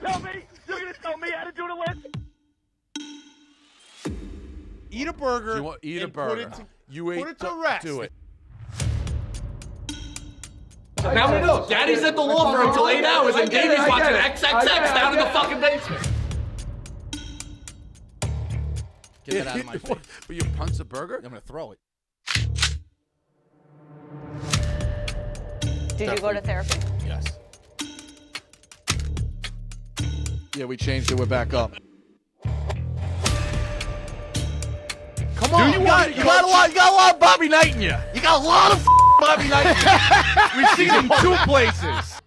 tell me? You're gonna tell me how to do the list? Eat a burger. Eat a and burger. Put Put it to rest. Do it. Now we know. Daddy's at the law firm until 8 hours, and Davey's watching XXX down in the fucking basement. Get that out of my face. Will you punch the burger? I'm gonna throw it. Did you go to therapy? Yes. Yeah, we changed it. We're back up. Come on. You got a lot of Bobby Knight in you. You got a lot of Bobby Knight in you. We've seen him 2 places.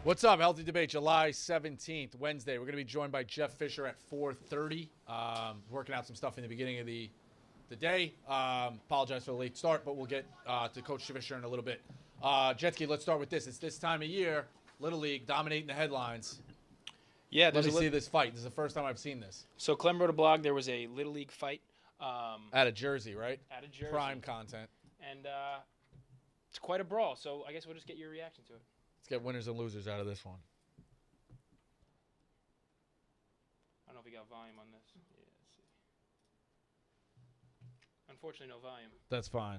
What's up? Healthy Debate, July 17th, Wednesday. We're going to be joined by Jeff Fisher at 4:30. Working out some stuff in the beginning of the day. Apologize for the late start, but we'll get to Coach Fisher in a little bit. Jetski, let's start with this. It's this time of year, Little League dominating the headlines. Yeah, Let me see this fight. This is the first time I've seen this. So Clem wrote a blog. There was a Little League fight. Out of Jersey, right? Out of Jersey. Prime content. And it's quite a brawl. So I guess we'll just get your reaction to it. Let's get winners and losers out of this one. I don't know if we got volume on this. Yeah, let's see. Unfortunately, no volume. That's fine.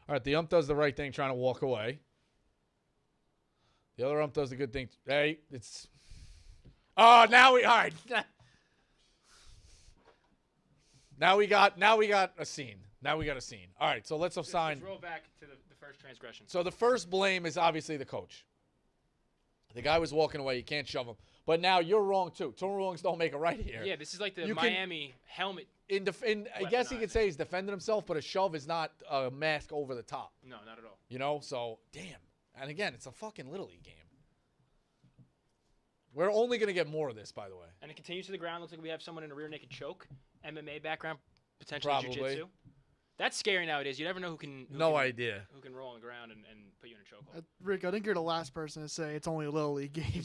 All right, the ump does the right thing trying to walk away. The other ump does the good thing. Hey, it's... Oh, now we... All right. Now we got a scene. Now we got a scene. All right, so let's assign... Let's roll back to the first transgression. So the first blame is obviously the coach. The guy was walking away. You can't shove him. But now you're wrong, too. Two wrongs don't make a right here. Yeah, this is like the Miami helmet. I guess he could say he's defending himself, but a shove is not a mask over the top. No, not at all. You know? So, damn. And again, it's a fucking Little League game. We're only going to get more of this, by the way. And it continues to the ground. Looks like we have someone in a rear naked choke. MMA background, potentially Probably. jiu-jitsu. That's scary nowadays. You never know who can idea. Who can roll on the ground and put you in a chokehold. Rick, I think you're the last person to say it's only a Little League game.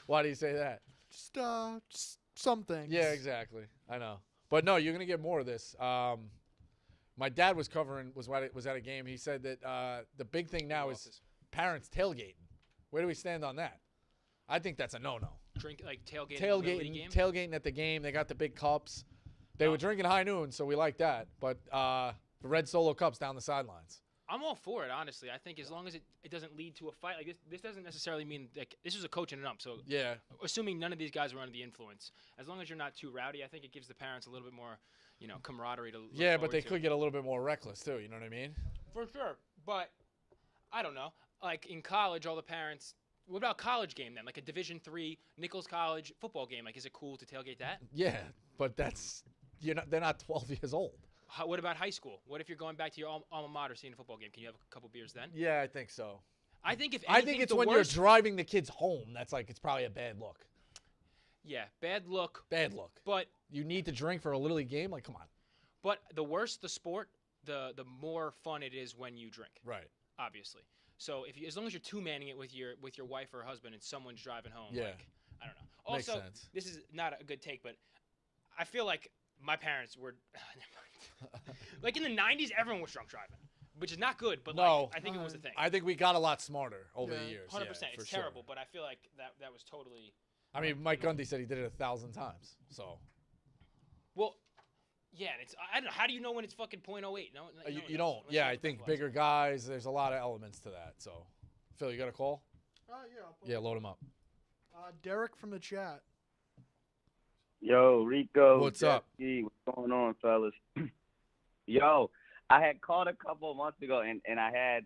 Why do you say that? Just some things. Yeah, exactly. I know. But no, you're going to get more of this. My dad was at a game. He said that the big thing now is parents tailgating. Where do we stand on that? I think that's a no-no. Tailgating at the game. They got the big cups. They were drinking high noon, so we like that. But the red Solo cups down the sidelines. I'm all for it, honestly. I think as long as it doesn't lead to a fight, like this doesn't necessarily mean like this was a coach and an ump. So yeah, assuming none of these guys were under the influence, as long as you're not too rowdy, I think it gives the parents a little bit more, camaraderie to look yeah, but they to. could get a little bit more reckless too. You know what I mean? For sure, but I don't know. Like in college, all the parents. What about college game then? Like a Division III Nichols College football game. Like, is it cool to tailgate that? Yeah, but they're not 12 years old. What about high school? What if you're going back to your alma mater seeing a football game? Can you have a couple beers then? Yeah, I think so. I think it's when you're driving the kids home. That's like it's probably a bad look. Yeah, bad look. Bad look. But you need to drink for a Little League game. Like, come on. But the worse the sport, the more fun it is when you drink. Right. Obviously. So as long as you're two-manning it with your wife or husband and someone's driving home, yeah. like, I don't know. Also, Makes sense. This is not a good take, but I feel like my parents were like in the 90s, everyone was drunk driving, which is not good, but no, I think it was a thing. I think we got a lot smarter over the years. 100%. Yeah, it's terrible, but I feel like that was totally. I mean, Mike Gundy said he did it 1,000 times. So. Well, yeah, and I don't know. How do you know when it's fucking .08? No, you don't. Yeah, I think bigger guys. There's a lot of elements to that. So, Phil, you got a call? Yeah. Load him up. Derek from the chat. Yo, Rico. What's up? What's going on, fellas? Yo, I had called a couple of months ago, and I had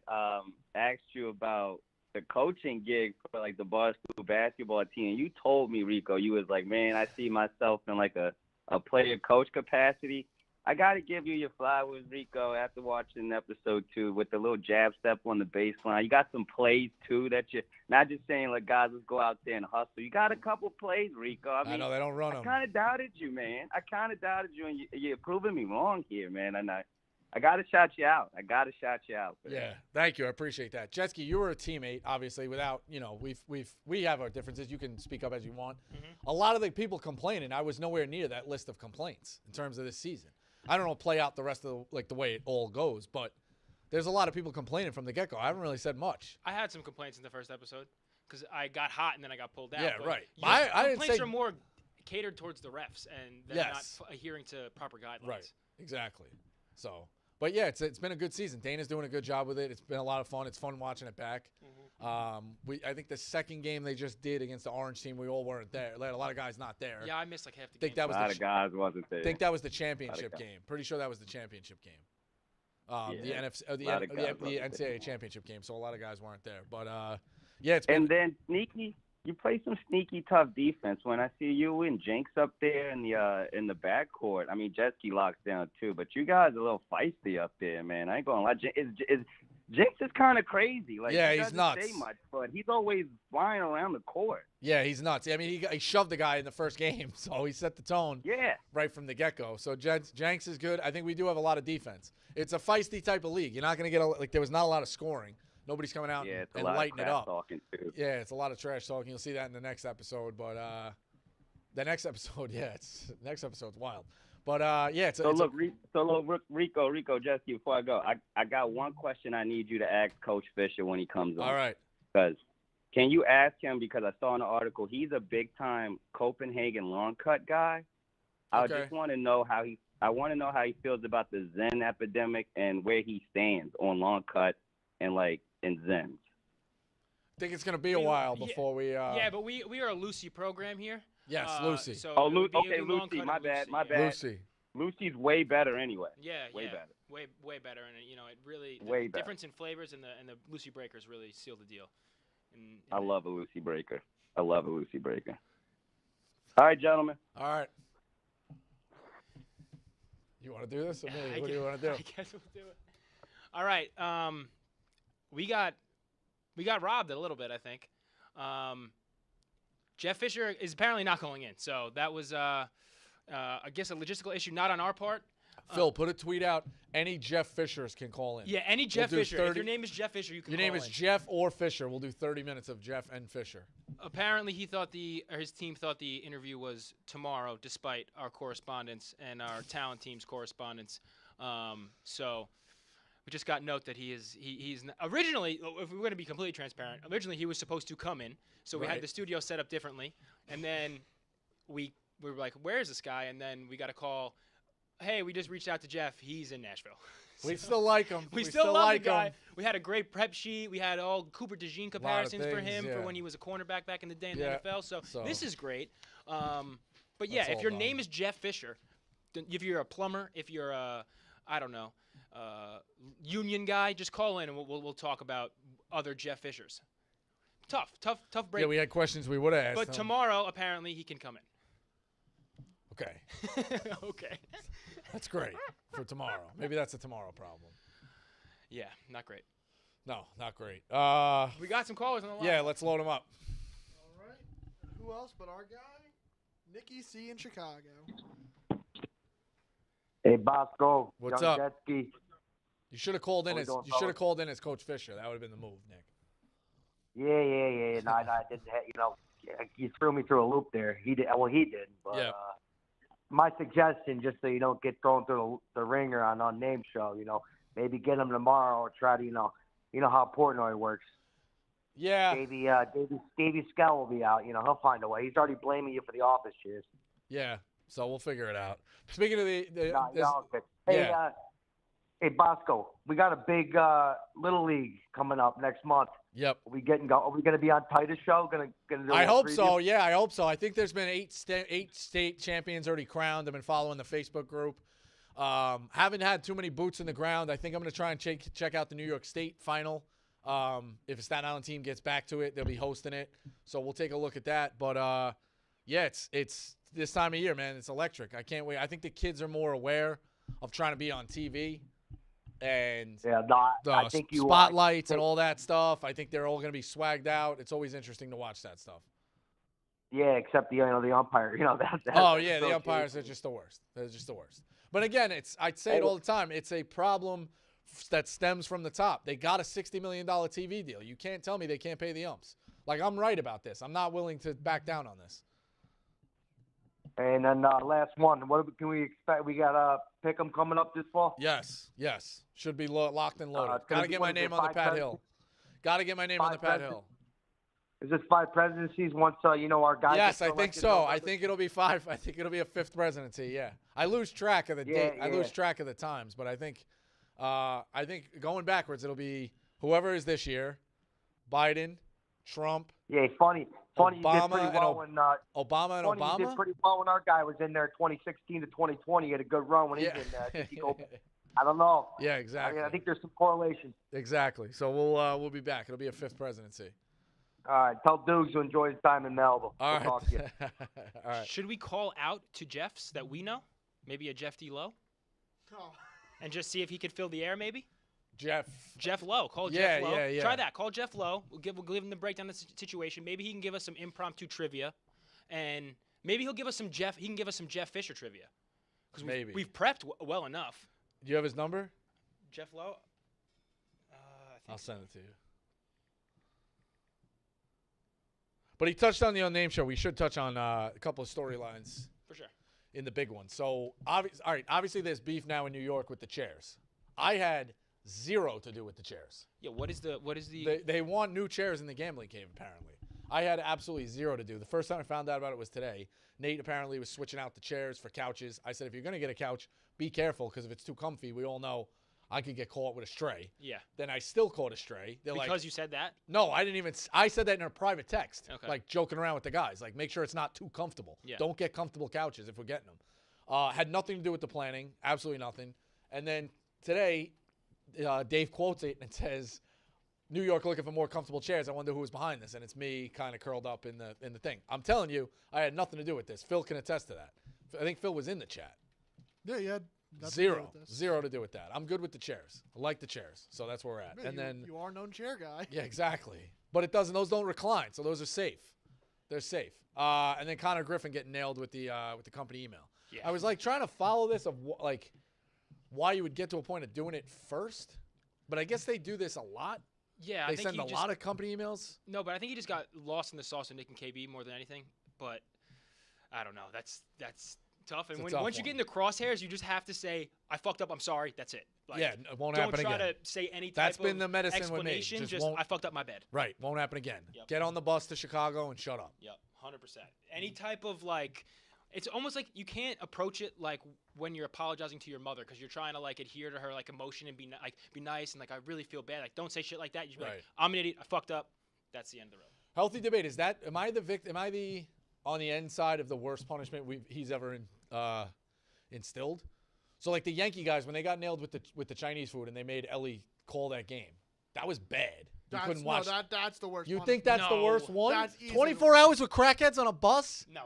asked you about the coaching gig for, like, the Bosco basketball team. And you told me, Rico, you was like, man, I see myself in, like, a player-coach capacity. I got to give you your flowers, Rico, after watching episode 2 with the little jab step on the baseline. You got some plays, too, that you're not just saying, like, guys, let's go out there and hustle. You got a couple plays, Rico. I mean, know they don't run them. I kind of doubted you, man. And you're proving me wrong here, man. And I got to shout you out. Yeah, thank you. I appreciate that. Jetski, you were a teammate, obviously, without, we have our differences. You can speak up as you want. Mm-hmm. A lot of the people complaining, I was nowhere near that list of complaints in terms of this season. I don't know, play out the rest of the way it all goes, but there's a lot of people complaining from the get-go. I haven't really said much. I had some complaints in the first episode because I got hot and then I got pulled out. Yeah, but right. your I didn't complaints say- are more catered towards the refs and they're Yes. not adhering to proper guidelines. Right. Exactly. So, but yeah, it's been a good season. Dana's doing a good job with it. It's been a lot of fun. It's fun watching it back. I think the second game they just did against the Orange team, we all weren't there. They had a lot of guys not there. Yeah, I missed like half the think game. that was A lot of guys wasn't there. I think that was the championship guys. game. Pretty sure that was the championship game. The Yeah. NFC, A lot of guys the wasn't NCAA championship game. So a lot of guys weren't there. But yeah, it's been. And then sneaky, you play some sneaky tough defense. When I see you and Jinx up there in the backcourt, I mean Jetski locks down too, but you guys are a little feisty up there, man. I ain't gonna lie. Jinx is kind of crazy. Like, Yeah, he he's doesn't nuts. say much, but he's always flying around the court. Yeah, he's nuts. I mean, he shoved the guy in the first game, so he set the tone. Yeah. Right from the get-go. So Jenks is good. I think we do have a lot of defense. It's a feisty type of league. You're not going to get there was not a lot of scoring. Nobody's coming out Yeah, it's a and lot lighting of it crap up. talking too. Yeah, it's a lot of trash talking. You'll see that in the next episode. But the next episode, next episode's wild. But yeah, it's So look, Rico, Jetski, before I go, I got one question I need you to ask Coach Fisher when he comes on. all right. Because can you ask him, because I saw in the article, he's a big-time Copenhagen long cut guy. I Okay. just want to know how he feels about the Zen epidemic and where he stands on long cut and in Zens. I think it's going to be a while before we. Yeah, but we are a Lucy program here. Yes, Lucy. So Oh, it would be okay, long Lucy. cut My at bad. Lucy, My yeah. bad. Lucy. Lucy's way better anyway. Yeah, Way yeah. better. Way better, and it really Way the better. difference in flavors and the Lucy breakers really seal the deal. I love a Lucy breaker. All right, gentlemen. All right. You want to do this or me? What do you want to do? I guess we'll do it. All right. We got robbed a little bit, I think. Jeff Fisher is apparently not going in, so that was I guess a logistical issue, not on our part. Phil, put a tweet out. Any Jeff Fishers can call in. Yeah, any Jeff do Fisher. 30 If your name is Jeff Fisher, you can Your call name is in. Jeff or Fisher. We'll do 30 minutes of Jeff and Fisher. Apparently, his team thought the interview was tomorrow, despite our correspondence and our talent team's correspondence. So we just got note that he's originally, if we're going to be completely transparent, originally he was supposed to come in. So we Right. had the studio set up differently, and then we were like, "Where's this guy?" And then we got a call. Hey, we just reached out to Jeff. He's in Nashville. We still like him. We still love like the guy. him. We had a great prep sheet. We had all Cooper DeJean comparisons for things, him yeah. for when he was a cornerback back in the day in Yeah. the NFL. So So- this is great. But yeah, That's if all your done. name is Jeff Fisher, if you're a plumber, if you're a, I don't know, union guy, just call in and we'll talk about other Jeff Fishers. Tough break. Yeah, we had questions we would have asked but him. tomorrow, apparently, he can come in. Okay. Okay. That's great for tomorrow. Maybe that's a tomorrow problem. Yeah, not great. No, not great. We got some callers on the line. Yeah, let's load them up. All right. Who else but our guy? Nicky C in Chicago. Hey, Bosco. What's Young up? Jetski. You should have called in How we as doing, you should have fellas? called in as Coach Fisher. That would have been the move, Nick. Yeah. No, I didn't. You threw me through a loop there. He did. Well, he did. But Yeah. My suggestion, just so you don't get thrown through the ringer on unnamed show, maybe get him tomorrow or try to, you know how Portnoy works. Yeah. Davey Skell will be out. He'll find a way. He's already blaming you for the office cheers. Yeah. So we'll figure it out. Speaking of the No, this- no, good. Hey, yeah. Hey, Bosco, we got a big Little League coming up next month. Yep. Are we going to be on Titus show? Gonna do I a hope preview? so. Yeah, I hope so. I think there's been eight state champions already crowned. I've been following the Facebook group. Haven't had too many boots in the ground. I think I'm going to try and check out the New York State final. If a Staten Island team gets back to it, they'll be hosting it. So we'll take a look at that. But yeah, it's this time of year, man. It's electric. I can't wait. I think the kids are more aware of trying to be on TV and Yeah, no, the I think you spotlights and all that stuff. I think they're all going to be swagged out. It's always interesting to watch that stuff. Yeah, except the umpire. That Oh yeah, the so umpires are just the worst. They're just the worst. But again, I'd say it all the time. It's a problem that stems from the top. They got a $60 million TV deal. You can't tell me they can't pay the umps. Like, I'm right about this. I'm not willing to back down on this. And then last one. What can we expect? We got Pick'em coming up this fall. Yes. Should be locked and loaded. It's gonna Gotta be- get what my is it, name on the 5 Pat Hill. Gotta get my name on the 5 Pat Hill. Is this 5 presidencies once our guy? Yes, gets I think elected so. November? I think it'll be 5. I think it'll be a 5th presidency. Yeah, I lose track of the date. I lose track of the times, but I think going backwards, it'll be whoever is this year: Biden, Trump. Yeah, funny. You did Obama pretty and well when Obama and funny, Obama. You did pretty well when our guy was in there, 2016 to 2020. He had a good run when he was in there. I think he go. I don't know. Yeah, exactly. I think there's some correlation. Exactly. So we'll be back. It'll be a 5th presidency. All right. Tell Dukes to enjoy his time in Melbourne. All We'll right. talk to you. All right. Should we call out to Jeffs that we know? Maybe a Jeff D. Lowe? Oh. And just see if he could fill the air, maybe? Jeff Lowe. Call Yeah, Jeff Lowe. yeah. Try that. Call Jeff Lowe. We'll give him the breakdown of the situation. Maybe he can give us some impromptu trivia. And maybe he'll give us some Jeff Fisher trivia. Because we've prepped well enough. Do you have his number? Jeff Lowe? I'll send it to you. But he touched on the Unnamed show. We should touch on a couple of storylines. For sure. In the big one. So, obviously there's beef now in New York with the chairs. I had zero to do with the chairs. Yeah, what is the They want new chairs in the gambling cave, apparently. I had absolutely zero to do. The first time I found out about it was today. Nate apparently was switching out the chairs for couches. I said, if you're going to get a couch, be careful, because if it's too comfy, we all know I could get caught with a stray. Yeah. Then I still caught a stray. They're because you said that? No, I didn't even. I said that in a private text, Okay. like joking around with the guys. Like, make sure it's not too comfortable. Yeah. Don't get comfortable couches if we're getting them. Had nothing to do with the planning, absolutely nothing. And then today, Dave quotes it and says, "New York looking for more comfortable chairs. I wonder who was behind this." And it's me, kind of curled up in the thing. I'm telling you, I had nothing to do with this. Phil can attest to that. I think Phil was in the chat. Yeah, you had nothing to do with this. Zero to do with that. I'm good with the chairs. I like the chairs, so that's where we're at. Yeah, and then you are a known chair guy. yeah, exactly. But it doesn't. Those don't recline, so those are safe. They're safe. And then Connor Griffin getting nailed with the company email. Yeah. I was like trying to follow this of why you would get to a point of doing it first, but I guess they do this a lot. Yeah, They I think send a lot of company emails. No, but I think he just got lost in the sauce of Nick and KB more than anything. But I don't know. That's tough. And It's a tough once you get one. in the crosshairs, you just have to say, "I fucked up. I'm sorry." That's it. Like, Yeah, it won't don't happen try again. to say any type That's of been the medicine with me. explanation. Just won't- I fucked up my bad. Right, won't happen again. Yep. Get on the bus to Chicago and shut up. Yep, 100%. Any type of it's almost like you can't approach it like when you're apologizing to your mother because you're trying to adhere to her emotion and be nice and I really feel bad. Don't say shit like that. You just be Right. like, I'm an idiot. I fucked up. That's the end of the road. Healthy debate. Is that? Am I the on the end side of the worst punishment he's ever instilled? So the Yankee guys, when they got nailed with the Chinese food and they made Ellie call that game, that was bad. You couldn't watch. No, that's the worst. You one. think that's the No, worst one? that's easily 24 hours with crackheads on a bus? No,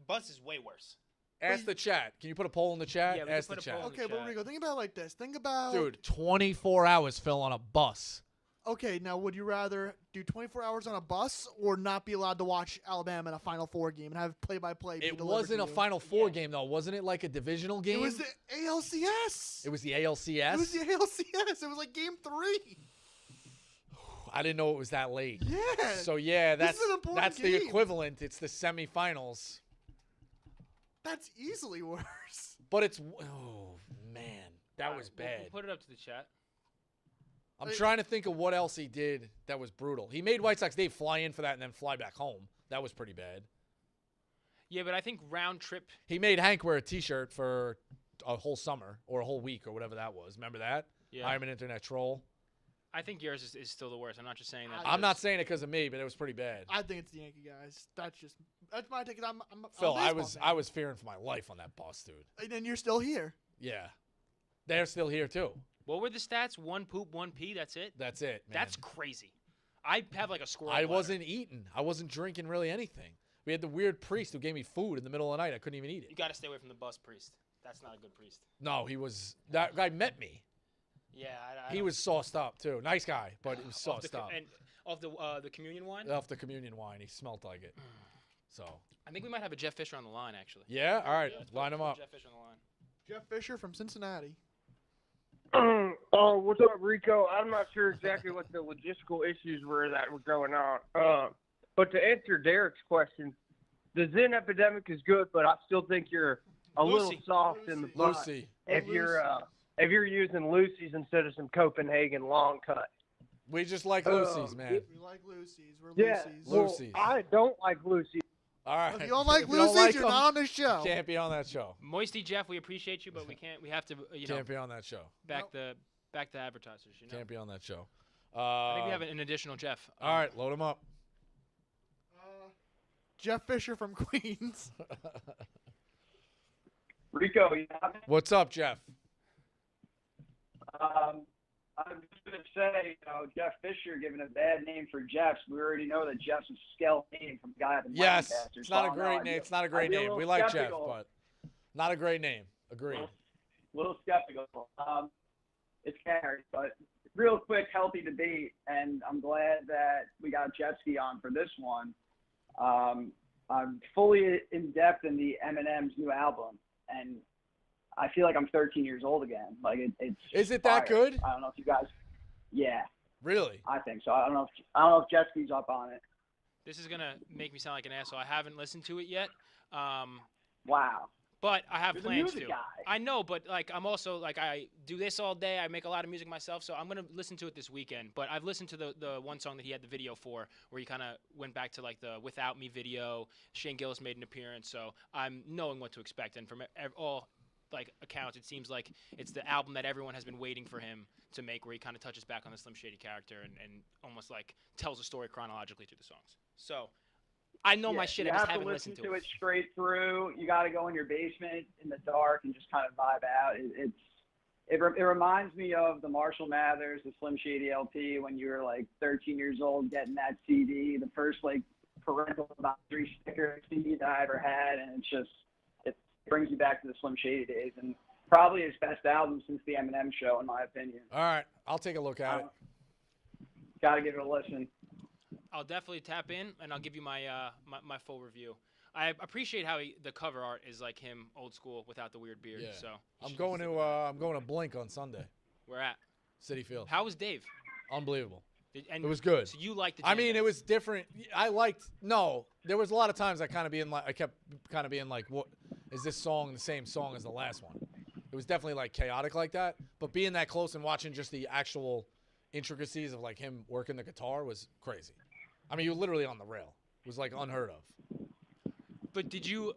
bus is way worse. Ask the chat. Can you put a poll in the chat? Yeah, we can Ask the put a chat. poll. Okay, but chat. Rico, think about it like this. Think about. Dude, 24 hours, Phil, on a bus. Okay, now would you rather do 24 hours on a bus or not be allowed to watch Alabama in a Final Four game and have play-by-play? be It delivered wasn't to a you? Final Four game, though. Wasn't it like a divisional game? It was the ALCS. It was the ALCS? It was the ALCS. It was like game 3. I didn't know it was that late. Yeah. So, yeah, This is an important that's the game. equivalent. It's the semifinals. That's easily worse. But it's oh man, that was bad. We'll put it up to the chat. I'm trying to think of what else he did that was brutal. He made White Sox Dave fly in for that and then fly back home. That was pretty bad. Yeah, but I think round trip. He made Hank wear a T-shirt for a whole summer or a whole week or whatever that was. Remember that? Yeah. I'm an internet troll. I think yours is still the worst. I'm not just saying that. I'm not saying it because of me, but it was pretty bad. I think it's the Yankee guys. That's my take. I'm Phil, a I baseball was fearing for my life on that bus, dude. fan. And you're still here. Yeah, they're still here too. What were the stats? 1 poop, 1 pee. That's it. That's it, man. That's crazy. I have a squirrel. I bladder. wasn't eating. I wasn't drinking really anything. We had the weird priest who gave me food in the middle of the night. I couldn't even eat You it. got to stay away from the bus priest. That's not a good priest. No, that guy met me. Yeah, He was sauced up too. Nice guy, but he was sauced up. And off the communion wine. Off the communion wine, he smelled like it. So I think we might have a Jeff Fisher on the line actually. yeah, all right, Yeah, let's line put him up. Jeff Fisher on the line. Jeff Fisher from Cincinnati. Oh, what's up, Rico? I'm not sure exactly what the logistical issues were that were going on. But to answer Derek's question, the Zen Epidemic is good, but I still think you're a little soft in the butt Lucy. if you're using Lucy's instead of some Copenhagen long cut. We just like Lucy's, man. We like Lucy's. We're Yeah, Lucy's. well, Lucy's. I don't like Lucy. All right. If you don't like If you don't Lucy's, like you're them, not on this show. Can't be on that show. Moisty Jeff, we appreciate you, but we can't. We have to, Can't be on that show. back the advertisers. Can't be on that show. I think we have an additional Jeff. All right, load him up. Jeff Fisher from Queens. Rico, What's up, Jeff? I'm just going to say, Jeff Fisher giving a bad name for Jeff's. We already know that Jeff's a skell name from Guy at the Yes, Lancaster, it's not so a great name. It's not a great name. We like Jeff, but not a great name. Agreed. A little skeptical. It's carried, but real quick, healthy debate, and I'm glad that we got Jetski on for this one. I'm fully in depth in the Eminem's new album, and I feel like I'm 13 years old again. Like it's. Is it fire. that good? I don't know if you guys. Yeah. Really? I think so. I don't know if Jetski's up on it. This is gonna make me sound like an asshole. I haven't listened to it yet. Wow. But I have You're the plans music to. guy. I know, but like I'm also like I do this all day. I make a lot of music myself, so I'm gonna listen to it this weekend. But I've listened to the one song that he had the video for, where he kind of went back to like the "Without Me" video. Shane Gillis made an appearance, so I'm knowing what to expect. And from all like accounts, it seems like it's the album that everyone has been waiting for him to make, where he kind of touches back on the Slim Shady character and almost like tells a story chronologically through the songs. So. I know my shit. I just haven't listened to it. You have to listen to it straight through. You got to go in your basement in the dark and just kind of vibe out. It reminds me of the Marshall Mathers, the Slim Shady LP, when you were like 13 years old getting that CD, the first like parental advisory sticker CD that I ever had, and it brings you back to the Slim Shady days, and probably his best album since the Eminem Show, in my opinion. All right, I'll take a look at it. Got to give it a listen. I'll definitely tap in, and I'll give you my my full review. I appreciate how the cover art is like him, old school, without the weird beard. Yeah. So I'm going to Blink on Sunday. Where at? City Field. How was Dave? Unbelievable. And it was good. So you liked the. I mean, it was different. No, there was a lot of times I kept kind of being like, what is this song the same song as the last one? It was definitely like chaotic like that. But being that close and watching just the actual intricacies of like him working the guitar was crazy. I mean, you were literally on the rail. It was like unheard of. But did you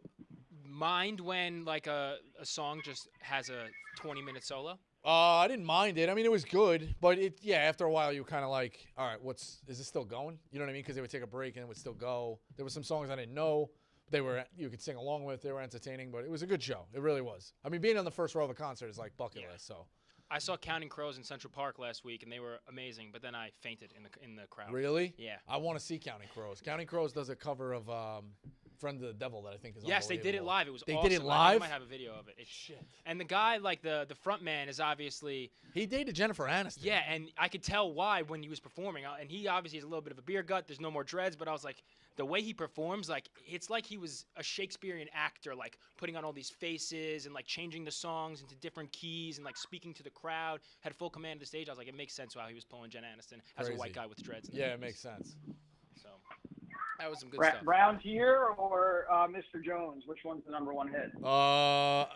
mind when like a song just has a 20-minute solo? I didn't mind it. I mean, it was good, but after a while you were kind of like, all right, is this still going? You know what I mean? Because they would take a break and it would still go. There were some songs I didn't know. You could sing along with. They were entertaining, but it was a good show. It really was. I mean, being on the first row of the concert is like bucket list. So. I saw Counting Crows in Central Park last week, and they were amazing. But then I fainted in the crowd. Really? Yeah. I want to see Counting Crows. Counting Crows does a cover of Friend of the Devil that I think is Yes, they did it live. It was awesome. They did it live? I might have a video of it. Shit. And the guy, like the front man, is obviously he dated Jennifer Aniston. Yeah, and I could tell why when he was performing. And he obviously has a little bit of a beer gut. There's no more dreads, but I was like, the way he performs, like it's like he was a Shakespearean actor, like putting on all these faces and like changing the songs into different keys and like speaking to the crowd. Had full command of the stage. I was like, it makes sense how he was pulling Jen Aniston as a white guy with dreads. Yeah, it makes sense. So that was some good stuff. Round here or Mr. Jones? Which one's the number one hit?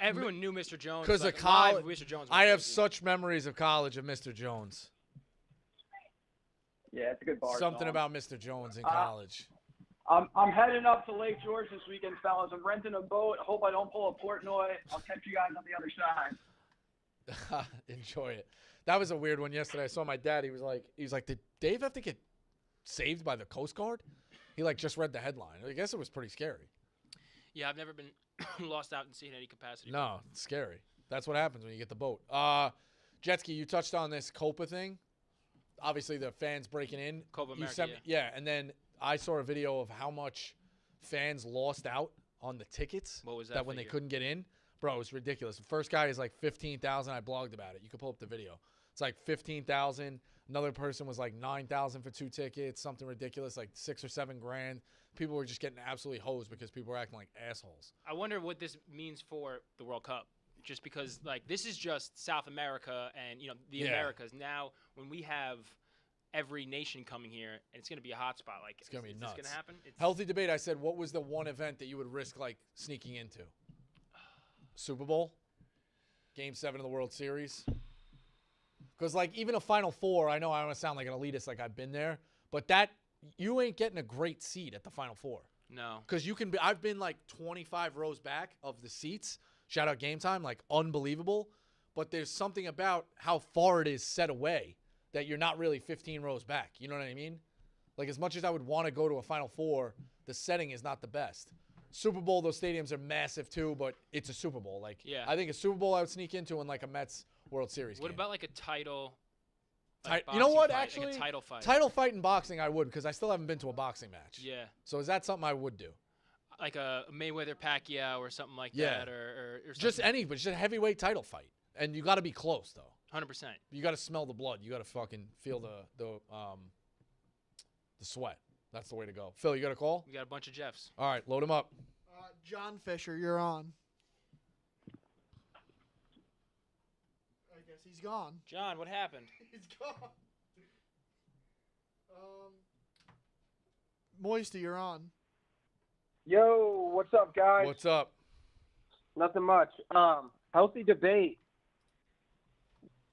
Everyone knew Mr. Jones. Because like, of college, Mr. Jones I have such memories of college of Mr. Jones. Yeah, it's a good bar Something song. about Mr. Jones in college. I'm heading up to Lake George this weekend, fellas. I'm renting a boat. I hope I don't pull a Portnoy. I'll catch you guys on the other side. Enjoy it. That was a weird one yesterday. I saw my dad. He was like, did Dave have to get saved by the Coast Guard? He like just read the headline. I guess it was pretty scary. Yeah, I've never been lost out in sea in any capacity. No, it's scary. That's what happens when you get the boat. Jetski, you touched on this Copa thing. Obviously, the fans breaking in. Copa America, and then I saw a video of how much fans lost out on the tickets. What was that when they figure? couldn't get in? Bro, it was ridiculous. The first guy is like 15,000. I blogged about it. You can pull up the video. It's like 15,000. Another person was like 9,000 for 2 tickets. Something ridiculous, like 6 or 7 grand. People were just getting absolutely hosed because people were acting like assholes. I wonder what this means for the World Cup. Just because, like, this is just South America and, the Americas. Now, when we have every nation coming here, and it's gonna be a hot spot. Like, It's gonna be is nuts. this gonna happen? Healthy debate. I said, what was the one event that you would risk like sneaking into? Super Bowl, Game 7 of the World Series. Because like even a Final Four, I know I don't want to sound like an elitist, like I've been there, but that you ain't getting a great seat at the Final Four. No. Because you can be. I've been like 25 rows back of the seats. Shout out Game Time, like unbelievable. But there's something about how far it is set away that you're not really 15 rows back. You know what I mean? Like as much as I would want to go to a Final Four, the setting is not the best. Super Bowl, those stadiums are massive too, but it's a Super Bowl. Like Yeah. I think a Super Bowl I would sneak into and like a Mets World Series What game. about like a title? You know what? fight, Actually, like a title fight. Title fight in boxing, I would because I still haven't been to a boxing match. Yeah. So is that something I would do? Like a Mayweather Pacquiao or something like Yeah. that, or Just something. any, but just a heavyweight title fight, and you got to be close though. 100%. You got to smell the blood. You got to fucking feel the sweat. That's the way to go. Phil, you got a call? We got a bunch of Jeffs. All right, load him up. John Fisher, you're on. I guess he's gone. John, what happened? He's gone. Moisty, you're on. Yo, what's up, guys? What's up? Nothing much. Healthy debate.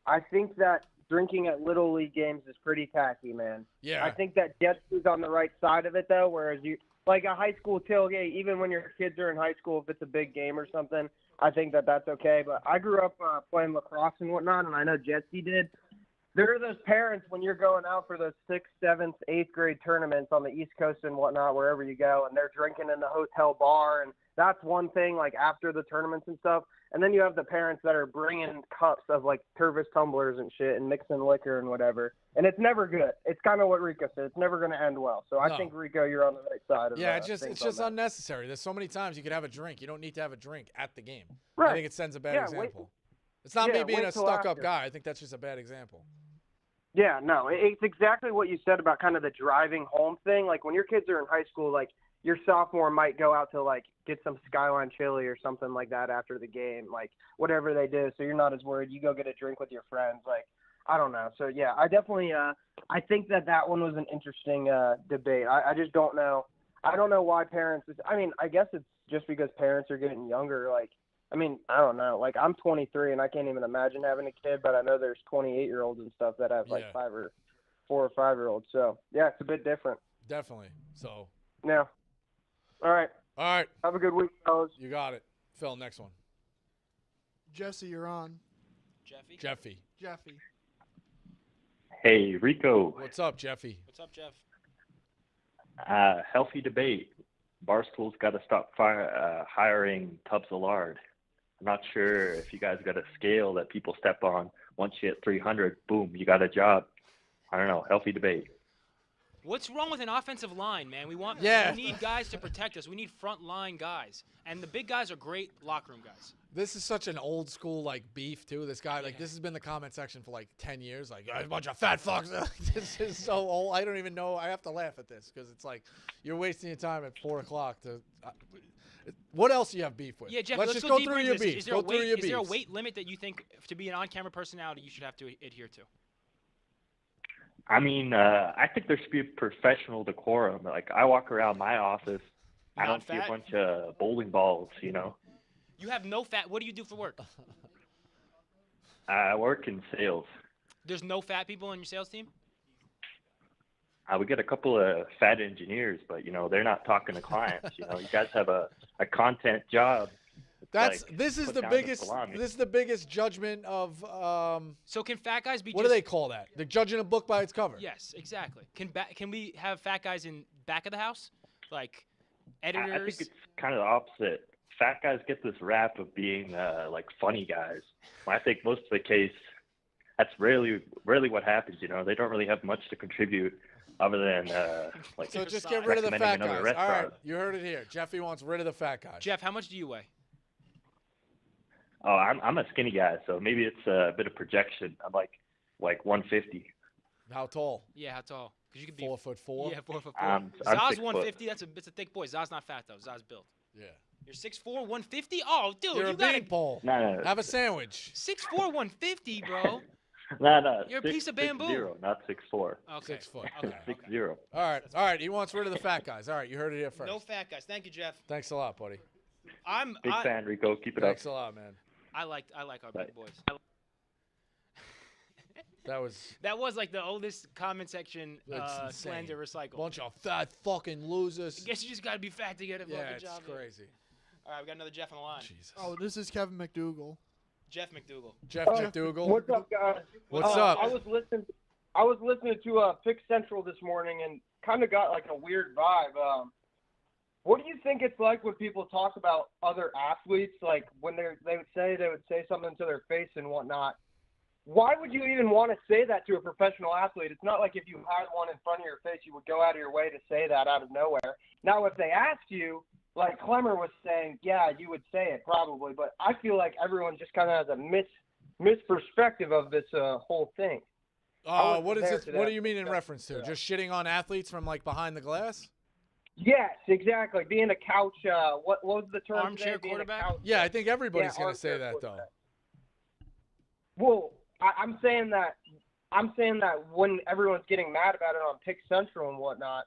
I think that drinking at Little League games is pretty tacky, man. Yeah. I think that Jetsy's on the right side of it, though, whereas you – like a high school tailgate, even when your kids are in high school, if it's a big game or something, I think that that's okay. But I grew up playing lacrosse and whatnot, and I know Jetsy did. There are those parents when you're going out for those 6th, 7th, 8th grade tournaments on the East Coast and whatnot, wherever you go, and they're drinking in the hotel bar, and that's one thing, like after the tournaments and stuff. And then you have the parents that are bringing cups of like Tervis tumblers and shit and mixing liquor and whatever. And it's never good. It's kind of what Rico said. It's never going to end well. So I think, Rico, you're on the right side of Yeah, it's just unnecessary. There's so many times you could have a drink. You don't need to have a drink at the game. Right. I think it sends a bad Yeah, example. It's not me being a stuck-up guy. I think that's just a bad example. Yeah, no, it's exactly what you said about kind of the driving home thing. Like when your kids are in high school, like your sophomore might go out to like get some Skyline chili or something like that after the game, like whatever they do. So you're not as worried. You go get a drink with your friends. Like, I don't know. So yeah, I definitely, I think that one was an interesting debate. I just don't know. I don't know why parents, I mean, I guess it's just because parents are getting younger. Like, I mean, I don't know. Like, I'm 23 and I can't even imagine having a kid, but I know there's 28-year-olds and stuff that have like 4 or 5-year-olds. So yeah, it's a bit different. Definitely. So. Yeah. All right. All right. Have a good week, fellas. You got it. Phil, next one. Jesse, you're on. Jeffy. Hey, Rico. What's up, Jeffy? What's up, Jeff? Healthy debate. Barstool's got to stop hiring tubs of lard. I'm not sure if you guys got a scale that people step on. Once you hit 300, boom, you got a job. I don't know. Healthy debate. What's wrong with an offensive line, man? We need guys to protect us. We need front line guys. And the big guys are great locker room guys. This is such an old school like beef too. This guy, like this has been the comment section for like 10 years. Like, a bunch of fat fucks. This is so old. I don't even know. I have to laugh at this because it's like you're wasting your time at 4:00 to. What else do you have beef with? Yeah, Jeff, let's just go through your beefs. Go through your beefs. Is there a weight limit that you think to be an on-camera personality you should have to adhere to? I mean, I think there should be professional decorum. Like, I walk around my office, I don't see a bunch of bowling balls, you know. You have no fat. What do you do for work? I work in sales. There's no fat people on your sales team? We get a couple of fat engineers, but, you know, they're not talking to clients. You know, you guys have a content job. This is the biggest judgment of. So can fat guys be? What do they call that? They're judging a book by its cover. Yes, exactly. Can we have fat guys in back of the house, like editors? I think it's kind of the opposite. Fat guys get this rap of being like funny guys. I think most of the case, that's really what happens. You know, they don't really have much to contribute other than like. So just get rid of the fat guys. All right, you heard it here. Jeffy wants rid of the fat guys. Jeff, how much do you weigh? Oh, I'm a skinny guy, so maybe it's a bit of projection. I'm like 150. How tall? Yeah, how tall? Because you could be 4'4". Yeah, 4'4". I'm Zaz 6 150. That's a thick boy. Zaz not fat though. Zaz built. Yeah. You're 6'4", 150. Oh, dude, You're you a got bean pole. No. Have a sandwich. 6'4", 150, bro. No. You're a piece of bamboo. 6'0", not 6'4". Okay. 6 foot. Okay. 6'0". All right. He wants rid of the fat guys. All right, you heard it here first. No fat guys. Thank you, Jeff. Thanks a lot, buddy. Big fan, Rico. Keep it Thanks up. a lot, man. I like our big boys. That was like the oldest comment section slander recycle. Bunch of fat fucking losers. I guess you just gotta be fat to get a fucking job. Yeah, it's crazy. All right, we got another Jeff on the line. Jesus. Oh, this is Kevin McDougal. Jeff McDougal. Jeff McDougal. What's up, guys? What's up? I was listening to Pick Central this morning and kind of got like a weird vibe. What do you think it's like when people talk about other athletes, like when they would say something to their face and whatnot? Why would you even want to say that to a professional athlete? It's not like if you had one in front of your face, you would go out of your way to say that out of nowhere. Now, if they asked you, like Clemmer was saying, yeah, you would say it probably, but I feel like everyone just kind of has a misperspective of this whole thing. What is it? What do you mean in reference to? Just shitting on athletes from like behind the glass? Yes, exactly. Being a couch. What was the term? Armchair quarterback. Yeah, I think everybody's gonna say that though. Well, I'm saying that when everyone's getting mad about it on Pick Central and whatnot,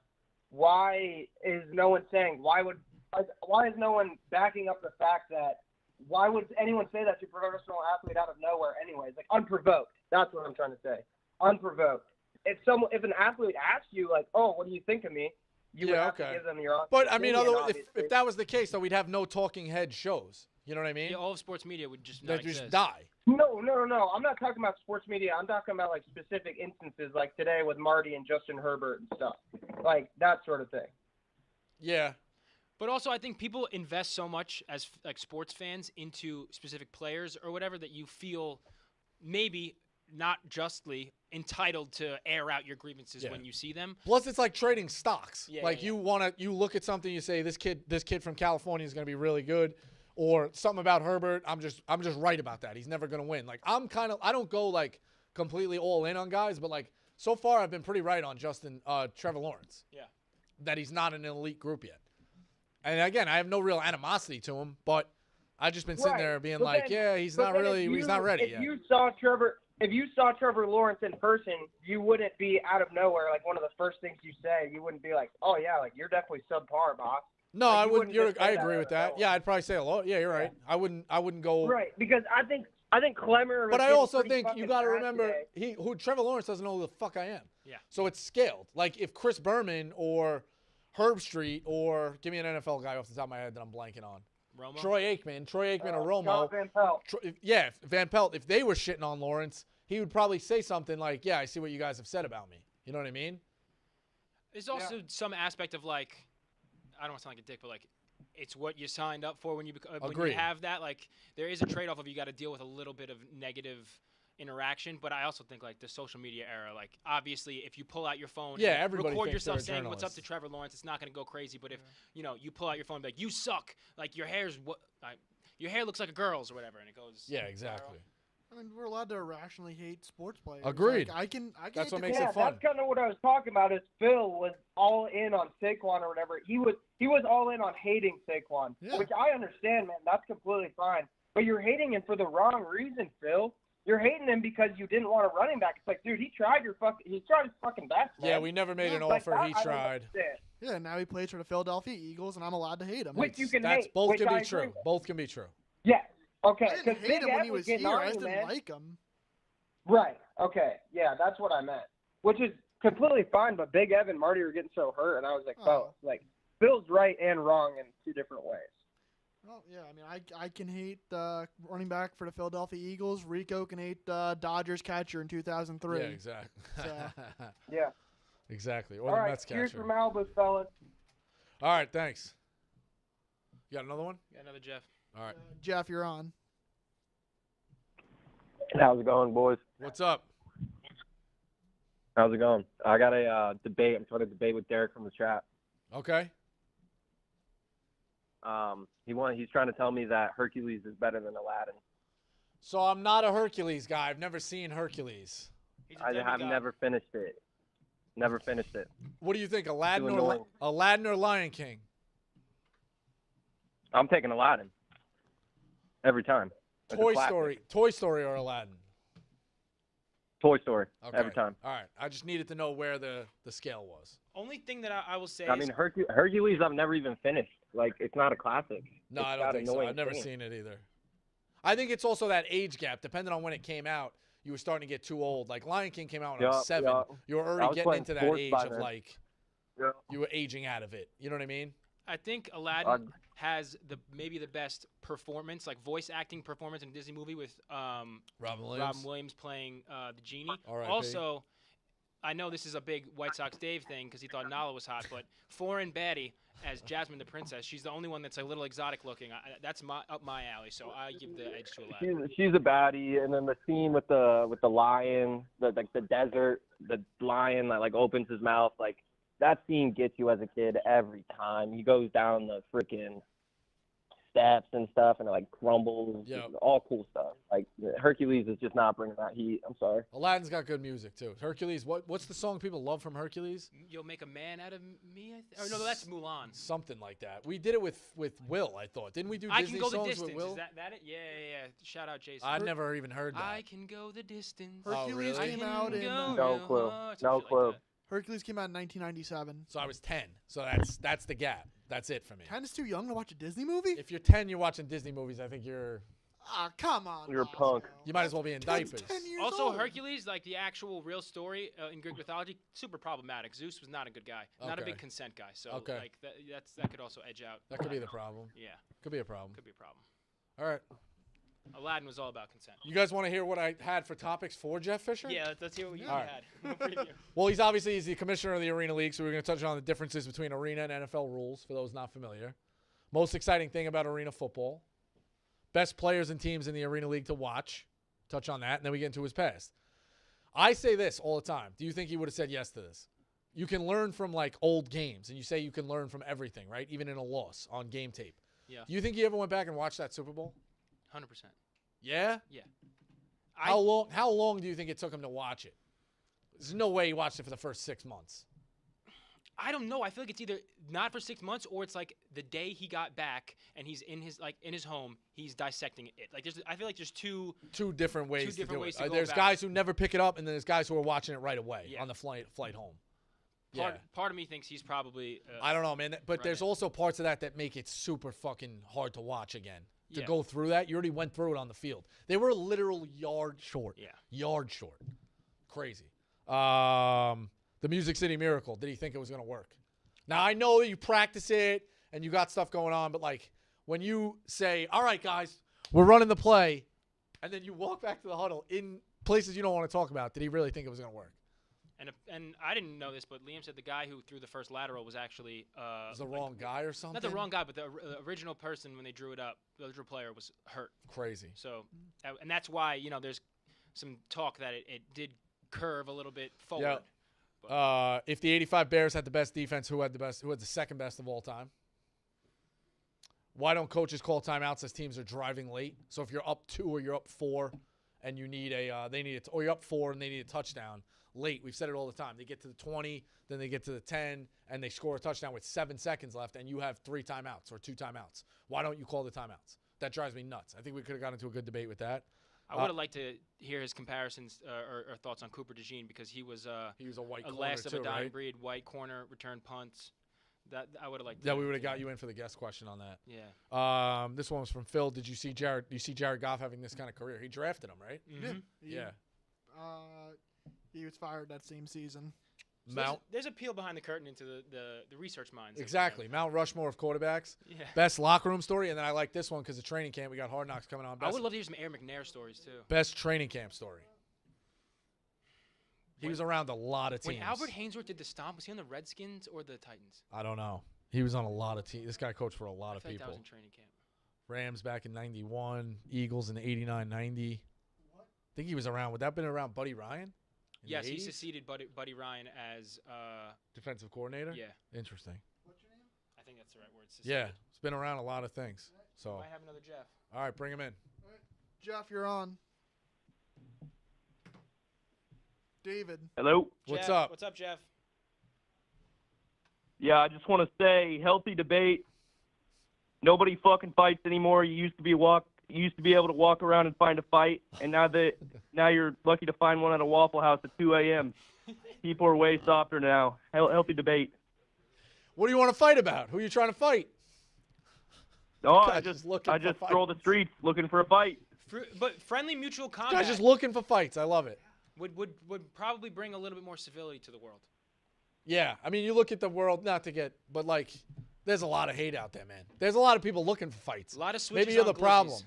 why is no one saying why is no one backing up the fact that why would anyone say that to a professional athlete out of nowhere anyways? Like unprovoked. That's what I'm trying to say. Unprovoked. If an athlete asks you like, oh, what do you think of me? You would have to give them your honest But I mean, opinion, if that was the case, though, we'd have no talking head shows. You know what I mean? Yeah, all of sports media would just not exist. Just die. No. I'm not talking about sports media. I'm talking about like specific instances, like today with Marty and Justin Herbert and stuff, like that sort of thing. Yeah. But also, I think people invest so much as like sports fans into specific players or whatever that you feel maybe not justly entitled to air out your grievances when you see them. Plus, it's like trading stocks. Yeah, like you look at something, you say this kid from California is going to be really good, or something about Herbert. I'm just right about that. He's never going to win. Like I don't go like completely all in on guys, but like so far I've been pretty right on Trevor Lawrence. Yeah. That he's not in an elite group yet. And again, I have no real animosity to him, but I've just been sitting there being like, he's not ready yet. If you saw Trevor Lawrence in person, you wouldn't be out of nowhere like one of the first things you say. You wouldn't be like, "Oh yeah, like you're definitely subpar, boss." No, like, I wouldn't. I agree with that. Yeah, I'd probably say a lot. Yeah, you're right. I wouldn't go right because I think Clemmer. But I also think you got to remember Trevor Lawrence doesn't know who the fuck I am. Yeah. So it's scaled. Like if Chris Berman or Herb Street or give me an NFL guy off the top of my head that I'm blanking on. Romo? Troy Aikman or Romo. Van Pelt. Van Pelt. If they were shitting on Lawrence, he would probably say something like, "Yeah, I see what you guys have said about me." You know what I mean? There's also some aspect of like, I don't want to sound like a dick, but like, it's what you signed up for when you have that. Like, there is a trade-off of you got to deal with a little bit of negative interaction. But I also think like the social media era, like obviously if you pull out your phone, and record yourself saying what's up to Trevor Lawrence, it's not going to go crazy. But if you pull out your phone, and be like you suck, like your hair looks like a girl's or whatever, and it goes. Yeah, exactly. I mean, we're allowed to irrationally hate sports players. Agreed. Like, I can. That's what makes it fun. That's kind of what I was talking about. Is Phil was all in on Saquon or whatever. He was all in on hating Saquon, which I understand, man. That's completely fine. But you're hating him for the wrong reason, Phil. You're hating him because you didn't want a running back. It's like, dude, he tried his fucking best, man. Yeah, we never made an offer. He tried. Yeah, now he plays for the Philadelphia Eagles, and I'm allowed to hate him. Which you can hate. Both can be true. Both can be true. Yes. Okay. I didn't hate him when he was here. I just didn't like him. Right. Okay. Yeah, that's what I meant. Which is completely fine, but Big Ev and Marty were getting so hurt, and I was like, like Phil's right and wrong in two different ways. Well, yeah, I mean, I can hate running back for the Philadelphia Eagles. Rico can hate Dodgers catcher in 2003. Yeah, exactly. So. Yeah. Exactly. Or the Mets catcher. Cheers from Malibu, fellas. All right, thanks. You got another one? Got another Jeff. All right. Jeff, you're on. How's it going, boys? What's up? How's it going? I got a debate. I'm trying to debate with Derek from the chat. Okay. He's trying to tell me that Hercules is better than Aladdin. So I'm not a Hercules guy. I've never seen Hercules. I have never finished it. Never finished it. What do you think, Aladdin or Lion King? I'm taking Aladdin. Every time. Toy Story or Aladdin? Toy Story Okay. every time. All right. I just needed to know where the scale was. Only thing that I will say I is mean, Hercules, I've never even finished. Like, it's not a classic. No, It's I don't got think so. annoying I've never singing. seen it either. I think it's also that age gap. Depending on when it came out, you were starting to get too old. Like Lion King came out when I was 7. Yeah. You were I already was getting playing into that sports age by of then. like Yeah. you were aging out of it. You know what I mean? I think Aladdin has maybe the best performance, like voice acting performance in a Disney movie with Robin Williams playing the genie. R.I.P. Also, I know this is a big White Sox Dave thing because he thought Nala was hot, but foreign baddie as Jasmine the Princess, she's the only one that's a little exotic looking. That's up my alley, so I give the edge to Aladdin. She's a baddie, and then the scene with the lion, the desert, the lion that like opens his mouth, like that scene gets you as a kid every time. He goes down the freaking steps and stuff, and it like crumbles. Yeah. All cool stuff. Like Hercules is just not bringing that heat. I'm sorry. Aladdin's got good music too. Hercules. What's the song people love from Hercules? You'll make a man out of me. Oh no, that's Mulan. Something like that. We did it with Will. I thought. Didn't we do I Disney can go the songs distance. with Will? Is that it? Yeah. Shout out Jason. I'd never even heard that. I can go the distance. Hercules really? came out in No clue. No clue. Hercules came out in 1997. So I was 10. So that's the gap. That's it for me. 10 is too young to watch a Disney movie? If you're 10, you're watching Disney movies. I think you're. Ah, come on. You're a punk. You might as well be in diapers. 10 years Also, old. Hercules, like the actual real story in Greek mythology, super problematic. Zeus was not a good guy, not a Okay. big consent guy. So Okay. like that could also edge out. That could be the problem. Yeah, Could be a problem. could be a problem. All right. Aladdin was all about consent. You guys want to hear what I had for topics for Jeff Fisher? Yeah, let's hear what you All right. had. No preview. Well, he's the commissioner of the Arena League, so we're going to touch on the differences between Arena and NFL rules for those not familiar. Most exciting thing about Arena football. Best players and teams in the Arena League to watch. Touch on that, and then we get into his past. I say this all the time. Do you think he would have said yes to this? You can learn from, like, old games, and you say you can learn from everything, right? Even in a loss on game tape. Yeah. Do you think he ever went back and watched that Super Bowl? 100%. Yeah? Yeah. How long do you think it took him to watch it? There's no way he watched it for the first 6 months. I don't know. I feel like it's either not for 6 months or it's like the day he got back and he's in his home, he's dissecting it. Like I feel like there's two different ways to do ways it. to go There's about guys who never pick it up, and then there's guys who are watching it right away Yeah. on the flight home. Part of me thinks he's probably. I don't know, man. But right there's in. also parts of that make it super fucking hard to watch again. To Yeah. go through that, you already went through it on the field. They were a literal yard short. Yeah. Yard short. Crazy. The Music City Miracle. Did he think it was going to work? Now, I know that you practice it and you got stuff going on, but, like, when you say, all right, guys, we're running the play, and then you walk back to the huddle in places you don't want to talk about, did he really think it was going to work? And I didn't know this, but Liam said the guy who threw the first lateral was actually Was the wrong guy or something? not the wrong guy, but the original person when they drew it up, the original player was hurt. Crazy. So, and that's why there's some talk that it did curve a little bit forward. If the 85 Bears had the best defense, who had the second best of all time? Why don't coaches call timeouts as teams are driving late? So if you're up 2 or you're up 4 and you need or you're up 4 and they need a touchdown late, we've said it all the time. They get to the 20, then they get to the 10, and they score a touchdown with 7 seconds left, and you have 3 timeouts or 2 timeouts. Why don't you call the timeouts? That drives me nuts. I think we could have gotten into a good debate with that. I would have liked to hear his comparisons or thoughts on Cooper DeJean because he was a white corner last of a too, dying right? breed, white corner, return punts. That I would have liked. Yeah, we would have got you in for the guest question on that. Yeah. This one was from Phil. Did you see Jared? Do you see Jared Goff having this kind of career? He drafted him, right? Mm-hmm. Yeah. He was fired that same season. So there's a peel behind the curtain into the research minds. Exactly. Mount Rushmore of quarterbacks. Yeah. Best locker room story, and then I like this one because the training camp. We got Hard Knocks coming on. I would love to hear some Aaron McNair stories too. Best training camp story. He was around a lot of teams. When Albert Hainsworth did the stomp, was he on the Redskins or the Titans? I don't know. He was on a lot of teams. This guy coached for a lot of I feel like people. that was in training camp. Rams back in 91. Eagles in 89, 90. I think he was around. Would that have been around Buddy Ryan? In Yes, the he 80s? succeeded Buddy Ryan as Defensive coordinator? Yeah. Interesting. I think that's the right word. Yeah, it's been around a lot of things. So, I have another Jeff. all right, bring him in. Jeff, you're on. David. Hello. What's Jeff, up? What's up, Jeff? Yeah, I just want to say, healthy debate. Nobody fucking fights anymore. You used to be able to walk around and find a fight, and now that now you're lucky to find one at a Waffle House at 2 a.m. People are way softer now. Healthy debate. What do you want to fight about? Who are you trying to fight? No, God, I just looking for stroll the streets looking for a fight. But friendly mutual Guy's combat just looking for fights. I love it. would probably bring a little bit more civility to the world. Yeah, I mean, you look at the world, but like, there's a lot of hate out there, man. There's a lot of people looking for fights. A lot of switches Maybe you're on the glizzies. problem.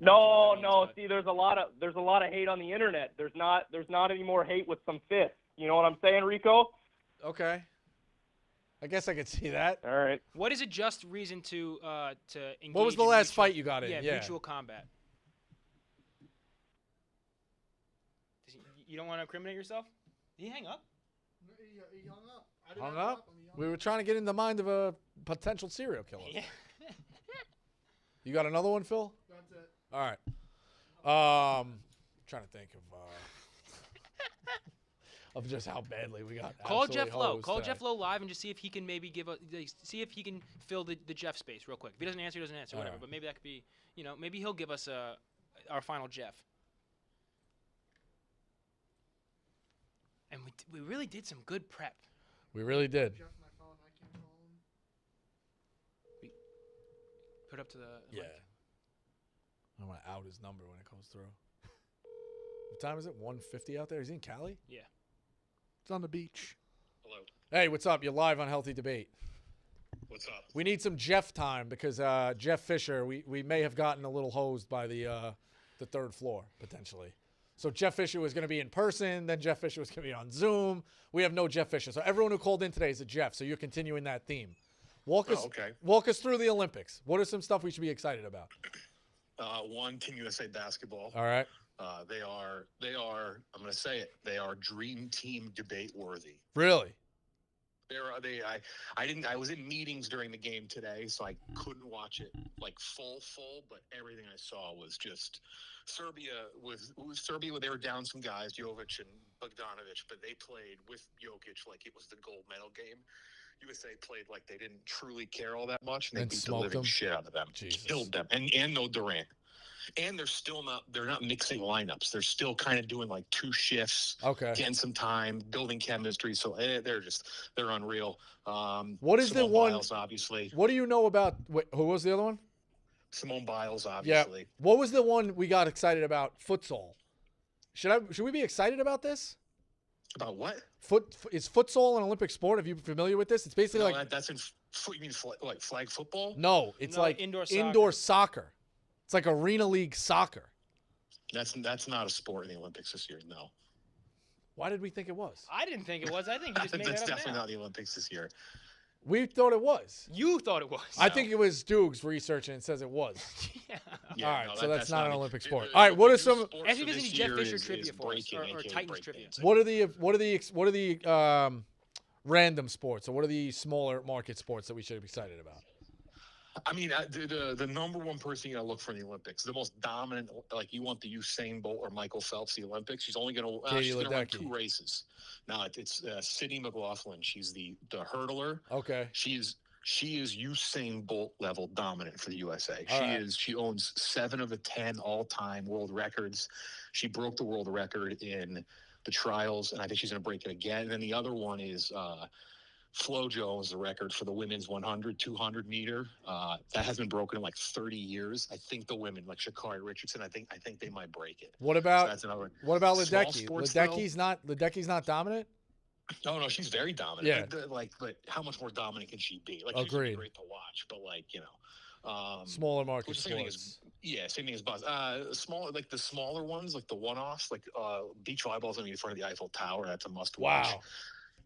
No. See, there's a lot of hate on the internet. There's not any more hate with some fists. You know what I'm saying, Rico? Okay. I guess I could see that. All right. What is a just reason to engage? What was the in last mutual- fight you got in? Yeah, Yeah. mutual combat. You don't want to incriminate yourself? Did he hang up? He hung up. I didn't Hung hang up? We were trying to get in the mind of a potential serial killer. Yeah. You got another one, Phil? That's it. All right. Trying to think of just how badly we got. Call absolutely Jeff Lowe. hosed Call today. Jeff Lowe live and just see if he can maybe see if he can fill the Jeff space real quick. If he doesn't answer, he doesn't answer. Whatever. right. But maybe that could be, maybe he'll give us our final Jeff. And we really did some good prep. We really did. Jeff, my phone, I can't call him. Put up to the Yeah. I want to out his number when it comes through. What time is it? 1:50 out there? Is he in Cali? Yeah. It's on the beach. Hello. Hey, what's up? You're live on Healthy Debate. What's up? We need some Jeff time because Jeff Fisher, we may have gotten a little hosed by the third floor, potentially. So Jeff Fisher was going to be in person, then Jeff Fisher was going to be on Zoom. We have no Jeff Fisher. So everyone who called in today is a Jeff, so you're continuing that theme. Walk us through the Olympics. What are some stuff we should be excited about? One, Team USA basketball. All right. They are, I'm going to say it, they are dream team debate worthy. Really? I was in meetings during the game today, so I couldn't watch it like full, but everything I saw was just Serbia. They were down some guys, Jovic and Bogdanovic, but they played with Jokic like it was the gold medal game. USA played like they didn't truly care all that much, and they beat the living shit out of them, killed them, and no Durant. And they're not mixing lineups. They're still kind of doing like two shifts, getting some time, building chemistry. So they're unreal. What is Simone the one? Biles, obviously. What do you know about? Who was the other one? Simone Biles, obviously. Yeah. What was the one we got excited about? Futsal. Should we be excited about this? About what? Is futsal an Olympic sport? Are you familiar with this? It's basically that's in. You mean like flag football? No, it's like indoor soccer. It's like Arena League soccer. That's not a sport in the Olympics this year. No. Why did we think it was? I didn't think it was. I think he just made That's that up definitely now. not the Olympics this year. We thought it was. You thought it was. I think it was Dukes researching and says it was. Yeah, all right, no, so that's not an Olympic sport. the- All right, what the are new some? sport Ask for me if there's this any Jeff year Fisher is trivia for us, breaking, or aka Titans trivia. breakdancing. What are the random sports, or what are the smaller market sports that we should be excited about? I mean, the number one person you gotta look for in the Olympics, the most dominant, like you want the Usain Bolt or Michael Phelps, the Olympics. She's only gonna run 2 races. Now it's Sydney McLaughlin. She's the hurdler. Okay. She is Usain Bolt level dominant for the USA. All She owns 7 of the 10 all-time world records. She broke the world record in the trials, and I think she's going to break it again. And then the other one is FloJo owns the record for the women's 100, 200 meter. That has been broken in like 30 years. I think the women, like Sha'Carri Richardson, I think they might break it. What about So that's another one. what about Small Ledecky? sports, Ledecky's not dominant. No, she's very dominant. Yeah. But how much more dominant can she be? Like, she's gonna be Agreed. great to watch, but like, Smaller market which same thing sports. same thing as Bosco. Like the smaller ones, like the one-offs, like beach volleyball's gonna be in front of the Eiffel Tower. That's a must-watch.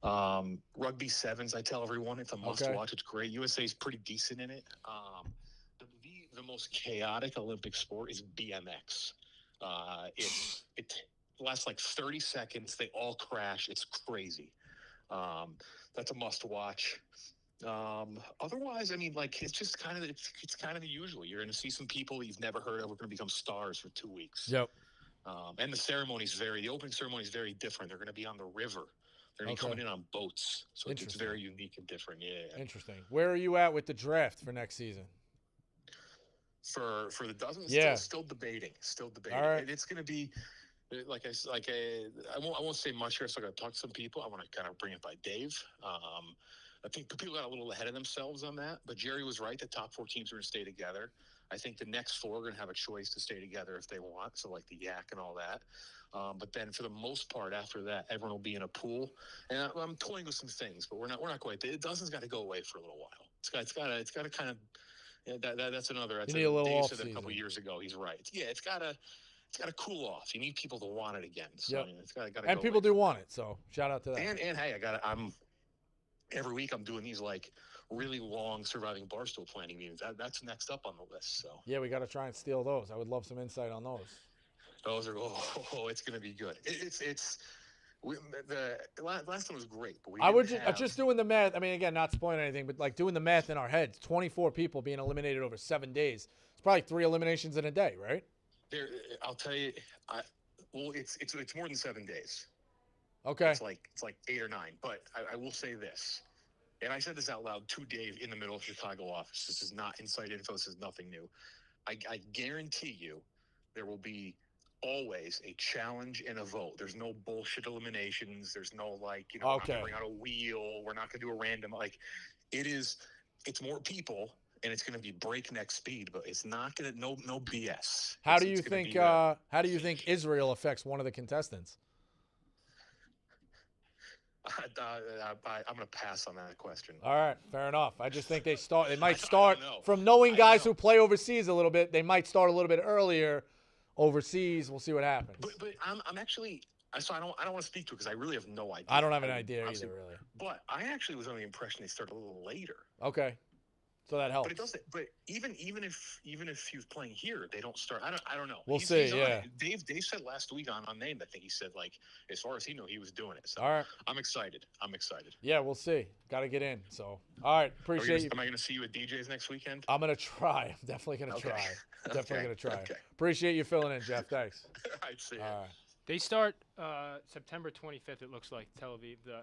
Wow. Rugby sevens, I tell everyone, it's a must-watch. It's great. USA's pretty decent in it. The most chaotic Olympic sport is BMX. It lasts like 30 seconds. They all crash. It's crazy. That's a must-watch. Otherwise, I mean, like it's just kind of the usual. You're going to see some people you've never heard of are going to become stars for 2 weeks. Yep. And the opening ceremony is very different. They're going to be on the river. They're going to be coming in on boats, so it's very unique and different. Yeah. Interesting. Where are you at with the draft for next season? For the dozens, Yeah. still debating. All right. It's going to be I won't say much here. So I got to talk to some people. I want to kind of bring it by Dave. I think people got a little ahead of themselves on that, but Jerry was right. The top 4 teams are going to stay together. I think the next 4 are going to have a choice to stay together if they want. So like the Yak and all that. But then for the most part, after that, everyone will be in a pool. And I'm toying with some things, but we're not quite. It doesn't got to go away for a little while. It's got to kind of. Yeah, that's another. That's you need a little Dave off said that a couple season. years ago. He's right. Yeah, it's got to cool off. You need people to want it again. So Yep. it's got to. And go people away. do want it. So shout out to that. And hey, I'm every week I'm doing these like really long surviving Barstool planning meetings. That's next up on the list. So Yeah, we got to try and steal those. I would love some insight on those. those are it's going to be good. The last one was great, but I would just doing the math. I mean, again, not spoiling anything, but like doing the math in our heads. 24 people being eliminated over 7 days. It's probably 3 eliminations in a day, right? I'll tell you. It's more than 7 days. Okay. It's like 8 or 9. But I will say this, and I said this out loud to Dave in the middle of Chicago office. This is not inside info. This is nothing new. I guarantee you, there will be always a challenge and a vote. There's no bullshit eliminations. There's no we're not going to bring out a wheel. We're not going to do a random it's more people and it's going to be breakneck speed, but it's not going to no BS. How do you think Israel affects one of the contestants? I'm going to pass on that question. All right, fair enough. I just think they might start from knowing guys who play overseas a little bit. They might start a little bit earlier overseas. We'll see what happens. But I'm actually so I don't want to speak to it because I really have no idea. I don't have an idea either, really. But I actually was under the impression they started a little later. Okay, so that helps. But it doesn't. But even if he was playing here, they don't start. I don't know. We'll see. Yeah. Dave said last week on Name, I think he said as far as he knew, he was doing it. So all right. I'm excited. Yeah, we'll see. Got to get in. So all right, appreciate you. Am I going to see you at DJ's next weekend? I'm gonna try. I'm definitely gonna try. Definitely gonna try. Okay. Appreciate you filling in, Jeff. Thanks. I'd see. All right. They start September 25th. It looks like Tel Aviv, the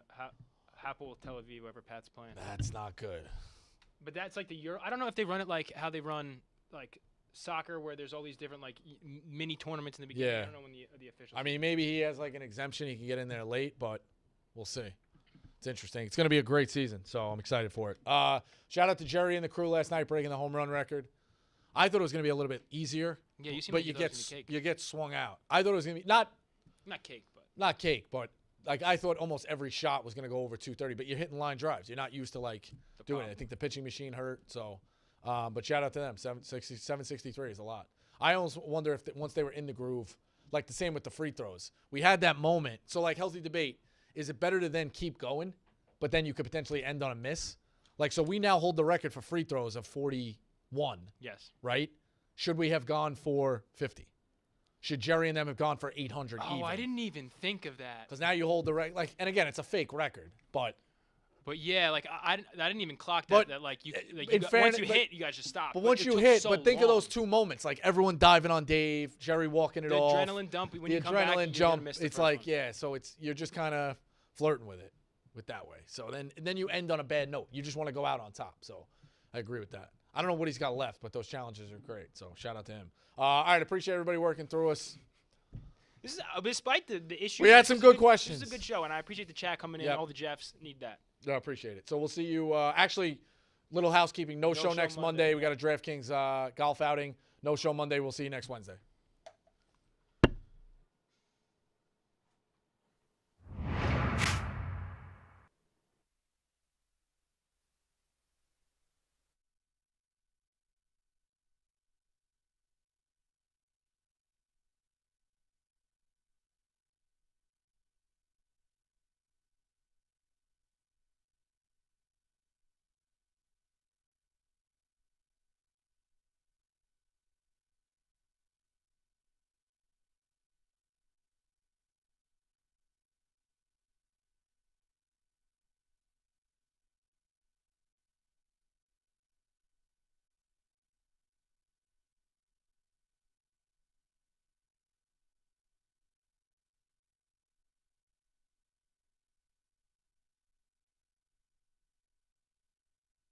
Hapoel Tel Aviv, whoever Pat's playing. That's not good. But that's like the Euro. I don't know if they run it like how they run like soccer, where there's all these different mini tournaments in the beginning. Yeah. I don't know when the officials. I mean, maybe he has like an exemption. He can get in there late, but we'll see. It's interesting. It's going to be a great season, so I'm excited for it. Shout out to Jerry and the crew last night breaking the home run record. I thought it was going to be a little bit easier. Yeah, you seem but like you get swung out. I thought it was going to be not cake, but like I thought almost every shot was going to go over 230. But you're hitting line drives. You're not used to doing it. I think the pitching machine hurt. So, but shout out to them. 763 is a lot. I almost wonder if once they were in the groove, like the same with the free throws, we had that moment. So healthy debate: is it better to then keep going, but then you could potentially end on a miss? So we now hold the record for free throws of 41. Yes. Right? Should we have gone for 50? Should Jerry and them have gone for 800 Oh, even? I didn't even think of that. Because now you hold the record. And again, it's a fake record, but. But yeah, I didn't even clock that. But that once you fairness, hit, you guys just stop. But once you hit, think of those 2 moments, everyone diving on Dave, Jerry walking it the off. Adrenaline dump. When the you come back, adrenaline jump. It's one. so you're just kind of flirting with it, that way. So then you end on a bad note. You just want to go out on top. So I agree with that. I don't know what he's got left, but those challenges are great. So shout out to him. All right, appreciate everybody working through us. This is despite the issues. We had some good questions. This is a good show, and I appreciate the chat coming in. All the Jeffs need that. I appreciate it. So we'll see you. Actually, little housekeeping. No show next Monday. We got a DraftKings golf outing. No show Monday. We'll see you next Wednesday.